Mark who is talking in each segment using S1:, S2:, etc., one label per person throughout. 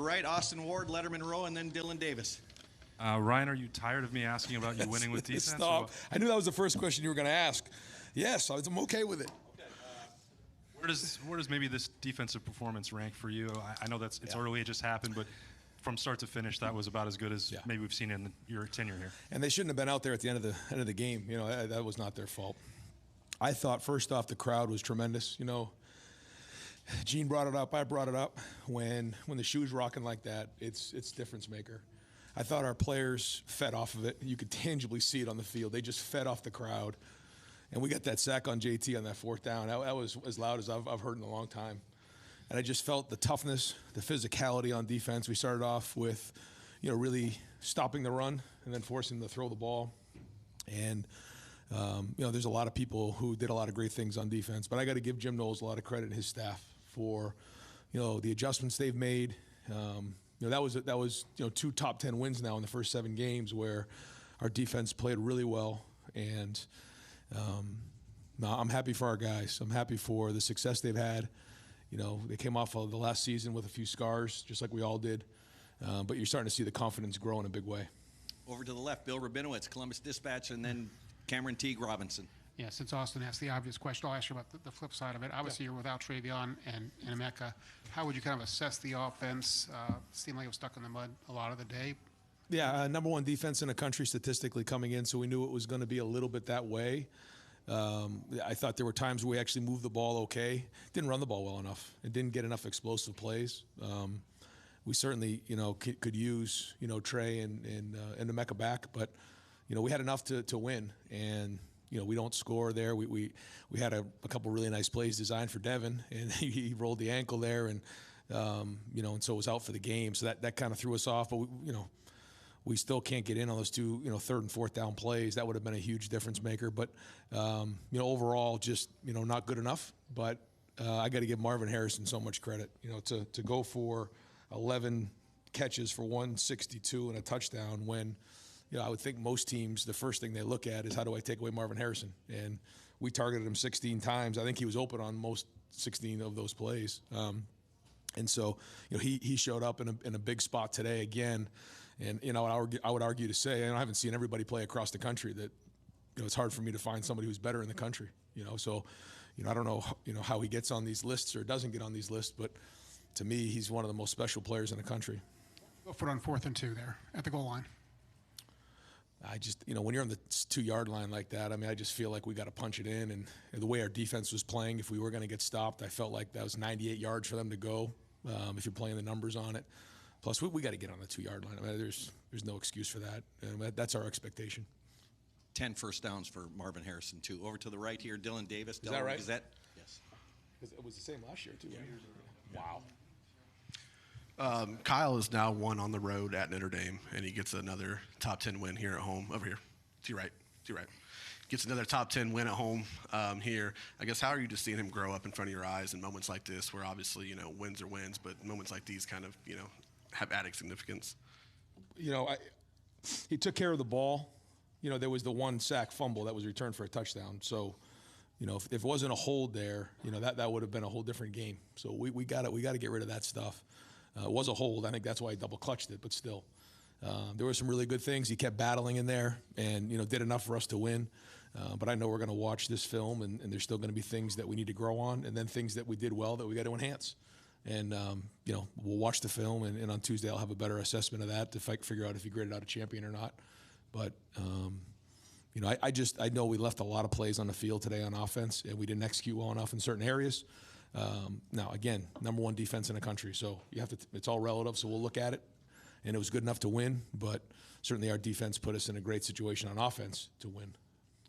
S1: right, Austin Ward, Letterman Rowe, and then Dylan Davis.
S2: Ryan, are you tired of me asking about you winning with defense?
S3: Stop. I knew that was the first question you were going to ask. Yes, I'm okay with it.
S2: Where does maybe this defensive performance rank for you? I know it's early, it just happened, but from start to finish, that was about as good as maybe we've seen in your tenure here.
S3: And they shouldn't have been out there at the end of the game. You know, that was not their fault. I thought first off the crowd was tremendous. You know, Gene brought it up. I brought it up. When the shoe's rocking like that, it's difference maker. I thought our players fed off of it. You could tangibly see it on the field. They just fed off the crowd. And we got that sack on JT on that fourth down. That was as loud as I've heard in a long time. And I just felt the toughness, the physicality on defense. We started off with, you know, really stopping the run and then forcing them to throw the ball. And, you know, there's a lot of people who did a lot of great things on defense. But I got to give Jim Knowles a lot of credit and his staff for, you know, the adjustments they've made. You know, that was you know, 2 top 10 wins now in the first 7 games where our defense played really well. And no, I'm happy for our guys. I'm happy for the success they've had. You know, they came off of the last season with a few scars, just like we all did. But you're starting to see the confidence grow in a big way.
S1: Over to the left, Bill Rabinowitz, Columbus Dispatch, and then Cameron Teague Robinson.
S4: Yeah, since Austin asked the obvious question, I'll ask you about the flip side of it. Obviously, you're without Travion and Emeka. How would you kind of assess the offense? It seemed like it was stuck in the mud a lot of the day.
S3: Yeah, number 1 defense in the country statistically coming in, so we knew it was going to be a little bit that way. I thought there were times where we actually moved the ball okay. Didn't run the ball well enough. It didn't get enough explosive plays. We certainly, you know, could use, you know, Trey and Emeka back, but, you know, we had enough to win. And, you know, we don't score there. We had a couple really nice plays designed for Devin, and he rolled the ankle there, and, you know, and so was out for the game. So that kind of threw us off. But, you know, we still can't get in on those 2, you know, 3rd and 4th down plays. That would have been a huge difference maker. But, you know, overall, just, you know, not good enough. But I got to give Marvin Harrison so much credit. You know, to go for 11 catches for 162 and a touchdown when, you know, I would think most teams, the first thing they look at is how do I take away Marvin Harrison? And we targeted him 16 times. I think he was open on most 16 of those plays. And so, you know, he showed up in a big spot today again. And, you know, I would argue to say, and I haven't seen everybody play across the country, that, you know, it's hard for me to find somebody who's better in the country, you know. So, you know, I don't know, you know, how he gets on these lists or doesn't get on these lists, but to me, he's one of the most special players in the country.
S4: Go for it on 4th and 2 there at the goal line.
S3: I just, you know, when you're on the 2-yard line like that, I mean, I just feel like we got to punch it in. And the way our defense was playing, if we were going to get stopped, I felt like that was 98 yards for them to go, if you're playing the numbers on it. Plus, we got to get on the 2-yard line. I mean, there's no excuse for that. And that's our expectation.
S1: 10 first downs for Marvin Harrison, too. Over to the right here, Dylan Davis.
S3: Is that right?
S1: Gazette. Yes.
S3: It was the same last year, too. Yeah.
S5: Wow. Kyle is now 1 on the road at Notre Dame, and he gets another top 10 win here at home. Over here. To your right. Gets another top 10 win at home here. I guess, how are you just seeing him grow up in front of your eyes in moments like this where obviously, you know, wins are wins, but moments like these kind of, you know, have added significance?
S3: You know, he took care of the ball. You know, there was the 1 sack fumble that was returned for a touchdown. So, you know, if it wasn't a hold there, you know, that would have been a whole different game. So we got to get rid of that stuff. It was a hold. I think that's why he double clutched it, but still. There were some really good things. He kept battling in there and, you know, did enough for us to win. But I know we're going to watch this film, and there's still going to be things that we need to grow on, and then things that we did well that we got to enhance. And, you know, we'll watch the film, and on Tuesday I'll have a better assessment of that to figure out if he graded out a champion or not. But, you know, I know we left a lot of plays on the field today on offense, and we didn't execute well enough in certain areas. Now, again, number 1 defense in the country, so you have to. It's all relative, so we'll look at it. And it was good enough to win, but certainly our defense put us in a great situation on offense to win.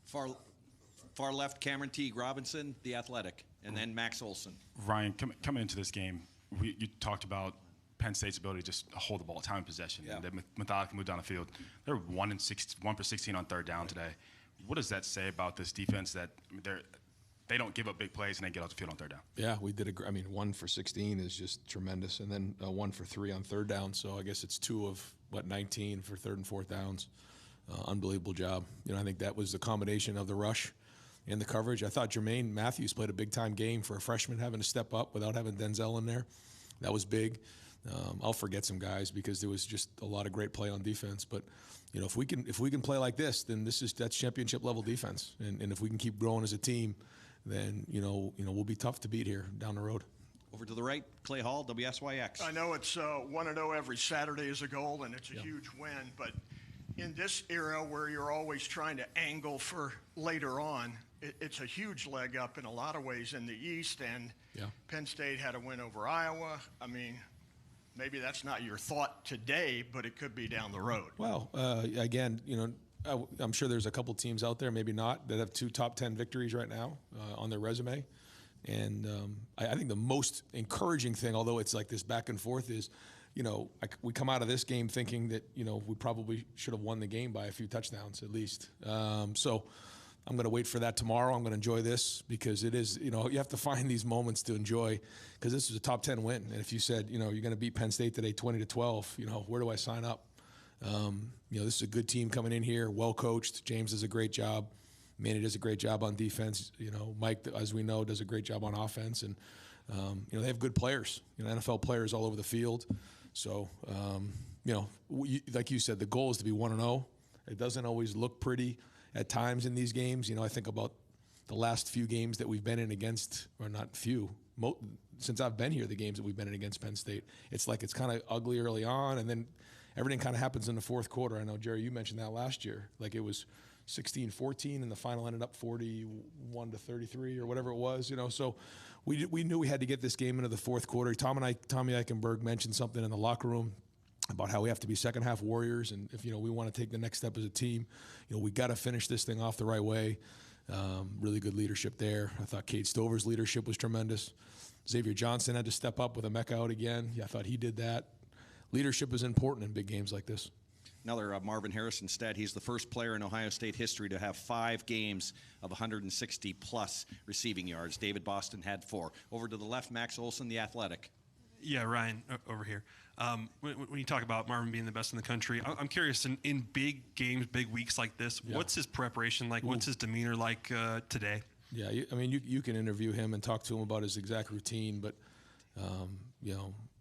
S1: Far left, Cameron Teague Robinson, The Athletic, and then Max Olson.
S2: Ryan, coming into this game, you talked about Penn State's ability to just hold the ball, time and possession, and they methodically move down the field. They're 1 for 16 on 3rd down today. What does that say about this defense that they don't give up big plays and they get off the field on 3rd down?
S3: Yeah, we did. 1 for 16 is just tremendous, and then 1 for 3 on 3rd down. So I guess it's 2 of 19 for 3rd and 4th downs. Unbelievable job. You know, I think that was the combination of the rush and the coverage. I thought Jermaine Matthews played a big time game for a freshman, having to step up without having Denzel in there. That was big. I'll forget some guys because there was just a lot of great play on defense. But if we can play like this, then that's championship level defense. And if we can keep growing as a team, then we'll be tough to beat here down the road.
S1: Over to the right, Clay Hall, WSYX.
S6: I know it's 1-0 every Saturday is a goal, and it's a huge win. But in this era where you're always trying to angle for later on, it's a huge leg up in a lot of ways in the East. And Penn State had a win over Iowa. I mean, maybe that's not your thought today, but it could be down the road.
S3: Well, again, I'm sure there's a couple teams out there, maybe not, that have 2 top 10 victories right now on their resume. And I think the most encouraging thing, although it's like this back and forth, is, we come out of this game thinking that, we probably should have won the game by a few touchdowns at least. So I'm going to wait for that tomorrow. I'm going to enjoy this because it is, you have to find these moments to enjoy because this is a top 10 win. And if you said, you're going to beat Penn State today 20-12, where do I sign up? This is a good team coming in here, well coached. James does a great job. Manny does a great job on defense. Mike, as we know, does a great job on offense. And, they have good players, NFL players all over the field. So, like you said, the goal is to be 1-0. It doesn't always look pretty at times in these games. I think about the last few games that we've been in against, or not few, since I've been here, the games that we've been in against Penn State. It's like it's kind of ugly early on, and then everything kind of happens in the fourth quarter. I know, Jerry, you mentioned that last year. Like it was 16-14, and the final ended up 41-33 or whatever it was. So we knew we had to get this game into the fourth quarter. Tommy Eichenberg mentioned something in the locker room about how we have to be second half warriors, and if we want to take the next step as a team, we got to finish this thing off the right way. Really good leadership there. I thought Cade Stover's leadership was tremendous. Xavier Johnson had to step up with Emeka out again. I thought he did that. Leadership is important in big games like this.
S1: Another Marvin Harrison stat. He's the first player in Ohio State history to have 5 games of 160-plus receiving yards. David Boston had 4. Over to the left, Max Olson, the Athletic.
S7: Yeah, Ryan, over here. When you talk about Marvin being the best in the country, I'm curious, in big games, big weeks like this, what's his preparation like? What's his demeanor like today?
S3: Yeah, you can interview him and talk to him about his exact routine, but,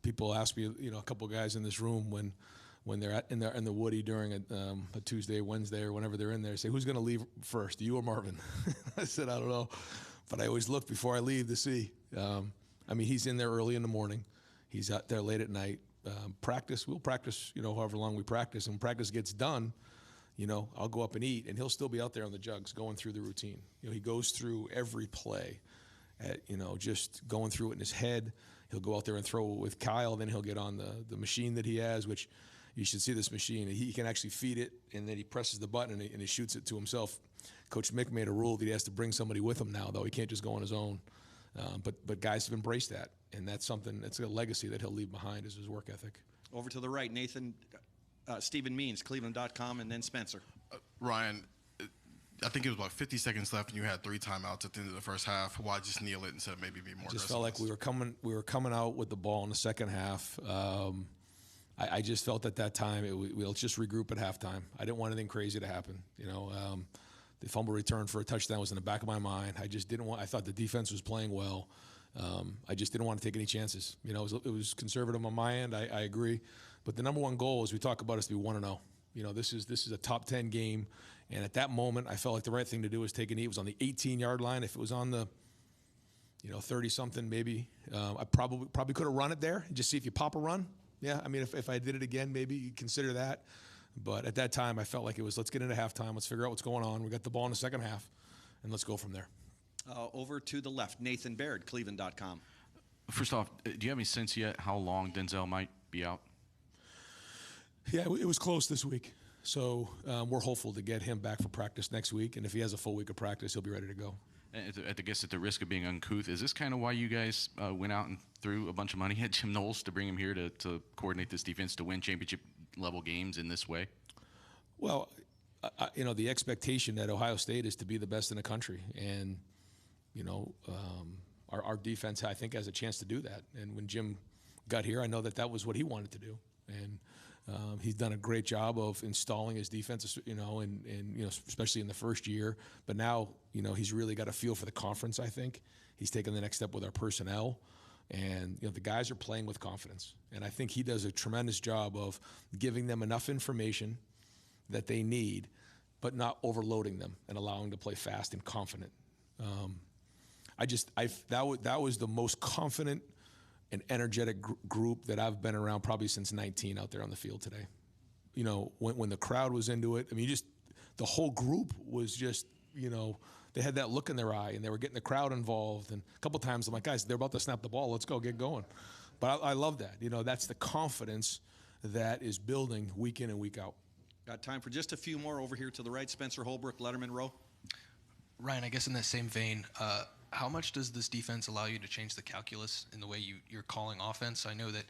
S3: people ask me, a couple of guys in this room when they're in the Woody during a Tuesday, Wednesday, or whenever they're in there, say, who's going to leave first, you or Marvin? I said, I don't know, but I always look before I leave to see. He's in there early in the morning. He's out there late at night. We'll practice, however long we practice. And when practice gets done, I'll go up and eat, and he'll still be out there on the jugs going through the routine. He goes through every play, just going through it in his head. He'll go out there and throw it with Kyle. Then he'll get on the machine that he has, which you should see this machine. He can actually feed it, and then he presses the button, and he shoots it to himself. Coach Mick made a rule that he has to bring somebody with him now, though. He can't just go on his own. But guys have embraced that, and that's a legacy that he'll leave behind, is his work ethic.
S1: Over to the right, Stephen Means, Cleveland.com, and then Spencer.
S8: Ryan, I think it was about 50 seconds left, and you had 3 timeouts at the end of the first half. Why just kneel it instead of maybe be more aggressive?
S3: Just felt like we were coming out with the ball in the second half. I just felt at that time we'll just regroup at halftime. I didn't want anything crazy to happen. The fumble return for a touchdown was in the back of my mind. I just didn't want. I thought the defense was playing well. I just didn't want to take any chances. It was conservative on my end. I agree, but the number one goal, as we talk about, is to be 1-0. This is a top 10 game, and at that moment, I felt like the right thing to do was take a knee. It was on the 18-yard line. If it was on the 30-something, maybe I probably could have run it there and just see if you pop a run. Yeah, if I did it again, maybe you consider that. But at that time, I felt like it was, let's get into halftime. Let's figure out what's going on. We got the ball in the second half, and let's go from there.
S1: Over to the left, Nathan Baird, Cleveland.com.
S9: First off, do you have any sense yet how long Denzel might be out?
S3: Yeah, it was close this week. So we're hopeful to get him back for practice next week. And if he has a full week of practice, he'll be ready to go.
S9: I guess at the risk of being uncouth, is this kind of why you guys went out and threw a bunch of money at Jim Knowles to bring him here to coordinate this defense to win championship-level games in this way?
S3: Well, the expectation at Ohio State is to be the best in the country. And, our defense, I think, has a chance to do that. And when Jim got here, I know that was what he wanted to do. And he's done a great job of installing his defense, and especially in the first year. But now, he's really got a feel for the conference, I think. He's taken the next step with our personnel. And the guys are playing with confidence. And I think he does a tremendous job of giving them enough information that they need, but not overloading them and allowing them to play fast and confident. That was the most confident and energetic group that I've been around probably since 19 out there on the field today. When the crowd was into it, the whole group was just, they had that look in their eye, and they were getting the crowd involved. And a couple times I'm like, guys, they're about to snap the ball. Let's go, get going. But I love that. That's the confidence that is building week in and week out.
S1: Got time for just a few more over here to the right. Spencer Holbrook, Letterman Row.
S10: Ryan, I guess in that same vein, how much does this defense allow you to change the calculus in the way you're calling offense? I know that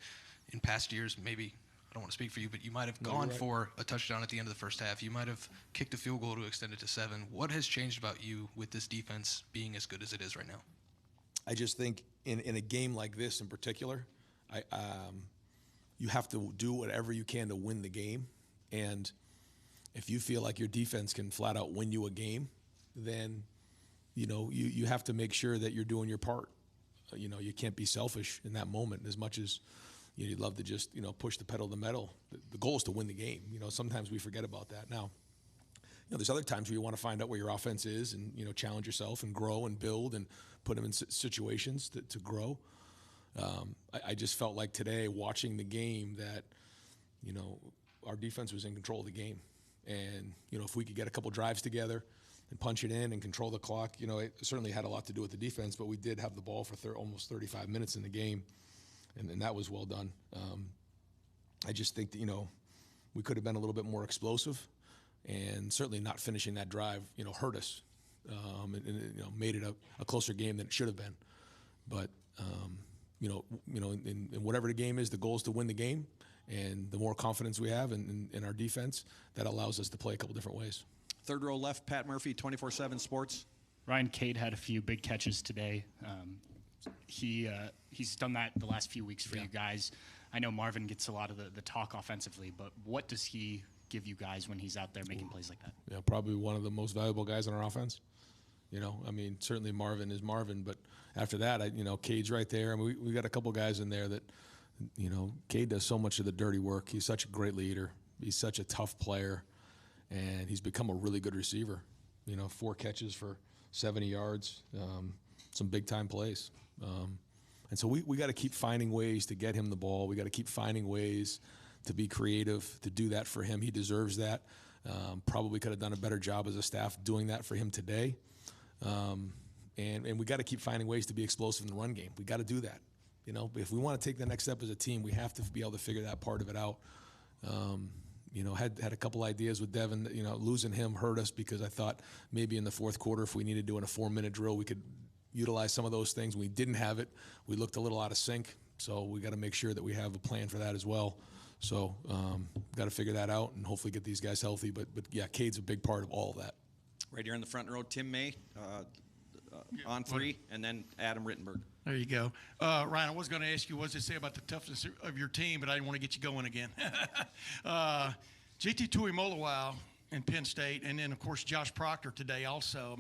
S10: in past years, maybe, I don't want to speak for you, but you might have gone for a touchdown at the end of the first half. You might have kicked a field goal to extend it to 7. What has changed about you with this defense being as good as it is right now?
S3: I just think in a game like this in particular, you have to do whatever you can to win the game. And if you feel like your defense can flat out win you a game, then you have to make sure that you're doing your part. You can't be selfish in that moment as much as you'd love to just push the pedal to the metal. The goal is to win the game. Sometimes we forget about that. Now, there's other times where you want to find out where your offense is and challenge yourself and grow and build and put them in situations to grow. I just felt like today watching the game that our defense was in control of the game, and if we could get a couple drives together and punch it in and control the clock, it certainly had a lot to do with the defense, but we did have the ball for almost 35 minutes in the game, and that was well done. I just think that, we could have been a little bit more explosive, and certainly not finishing that drive, hurt us, and made it a closer game than it should have been. But, in whatever the game is, the goal is to win the game, and the more confidence we have in our defense, that allows us to play a couple different ways.
S1: Third row left, Pat Murphy, 24/7 Sports.
S11: Ryan Cade had a few big catches today. He's done that the last few weeks for you guys. I know Marvin gets a lot of the talk offensively, but what does he give you guys when he's out there making plays like that?
S3: Yeah, probably one of the most valuable guys on our offense. Certainly Marvin is Marvin, but after that, Cade's right there. We got a couple guys in there that, Cade does so much of the dirty work. He's such a great leader. He's such a tough player. And he's become a really good receiver. 4 catches for 70 yards, some big-time plays. And so we got to keep finding ways to get him the ball. We got to keep finding ways to be creative, to do that for him. He deserves that. Probably could have done a better job as a staff doing that for him today. And we got to keep finding ways to be explosive in the run game. We got to do that. If we want to take the next step as a team, we have to be able to figure that part of it out. Had a couple ideas with Devin. Losing him hurt us because I thought maybe in the fourth quarter, if we needed to do in a 4-minute drill, we could utilize some of those things. We didn't have it. We looked a little out of sync. So we got to make sure that we have a plan for that as well. So got to figure that out and hopefully get these guys healthy. But yeah, Cade's a big part of all of that.
S1: Right here in the front row, Tim May on 3, and then Adam Rittenberg.
S12: There you go. Ryan, I was going to ask you what does it say about the toughness of your team, but I didn't want to get you going again. JT Tuimoloau in Penn State, and then, of course, Josh Proctor today also.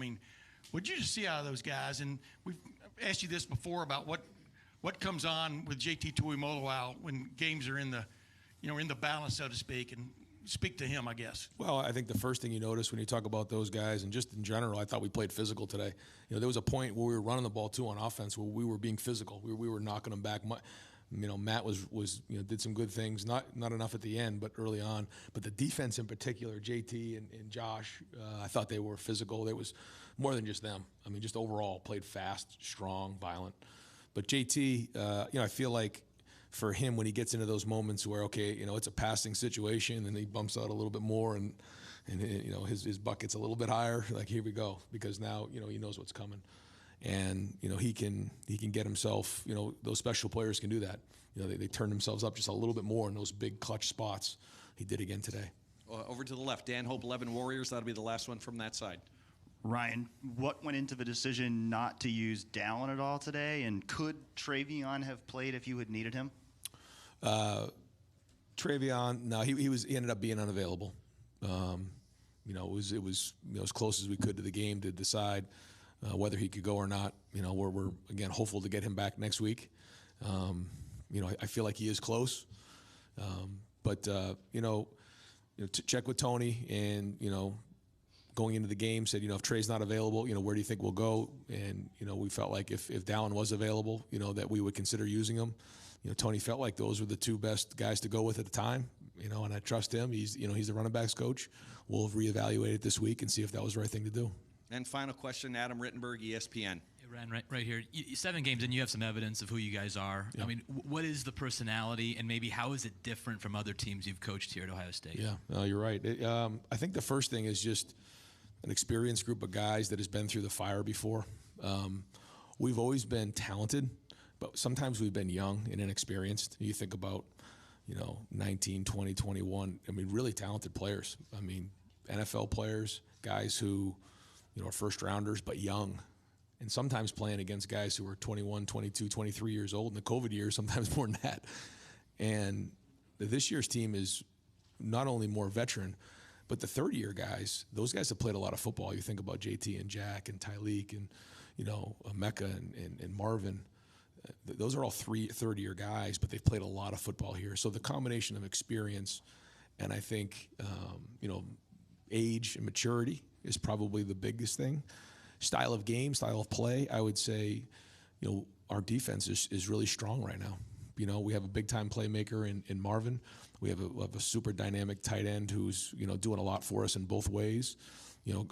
S12: What did you just see out of those guys? And we've asked you this before about what comes on with JT Tuimoloau when games are in the balance, so to speak, and speak to him, I guess.
S3: Well, I think the first thing you notice when you talk about those guys, and just in general, I thought we played physical today. There was a point where we were running the ball too on offense, where we were being physical. We were knocking them back. Matt was did some good things, not enough at the end, but early on. But the defense in particular, JT and Josh, I thought they were physical. It was more than just them. Just overall played fast, strong, violent. But JT, I feel like for him, when he gets into those moments where, it's a passing situation and he bumps out a little bit more and his bucket's a little bit higher, like, here we go, because now, he knows what's coming. And, he can get himself, those special players can do that. They turn themselves up just a little bit more in those big clutch spots. He did again today.
S1: Over to the left, Dan Hope, 11 Warriors. That'll be the last one from that side.
S13: Ryan, what went into the decision not to use Dallin at all today? And could Travion have played if you had needed him?
S3: Travion, no, he ended up being unavailable. It was as close as we could to the game to decide whether he could go or not. We're again hopeful to get him back next week. I feel like he is close. But to check with Tony and, going into the game said, if Trey's not available, where do you think we'll go? And, we felt like if Dallin was available, that we would consider using him. Tony felt like those were the two best guys to go with at the time, and I trust him. He's the running backs coach. We'll reevaluate it this week and see if that was the right thing to do.
S1: And final question, Adam Rittenberg, ESPN.
S14: Hey, Ryan, right here. 7 games in, you have some evidence of who you guys are. Yeah. I mean, what is the personality, and maybe how is it different from other teams you've coached here at Ohio State?
S3: Yeah, no, you're right. I think the first thing is just an experienced group of guys that has been through the fire before. We've always been talented, but sometimes we've been young and inexperienced. You think about, 19, 20, 21. I mean, really talented players. I mean, NFL players, guys who, are first rounders, but young. And sometimes playing against guys who are 21, 22, 23 years old. In the COVID years, sometimes more than that. And this year's team is not only more veteran, but the third-year guys, those guys have played a lot of football. You think about JT and Jack and Tyleek and, Mecca and Marvin. Those are all third-year guys, but they've played a lot of football here. So the combination of experience and I think, age and maturity is probably the biggest thing. Style of game, style of play, I would say, our defense is really strong right now. We have a big-time playmaker in Marvin. We have a super dynamic tight end who's, doing a lot for us in both ways.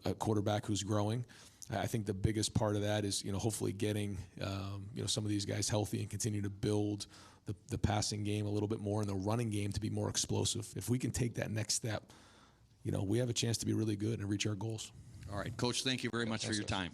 S3: A quarterback who's growing. I think the biggest part of that is, hopefully getting, some of these guys healthy and continue to build the passing game a little bit more and the running game to be more explosive. If we can take that next step, we have a chance to be really good and reach our goals.
S1: All right, Coach, thank you very much for your time.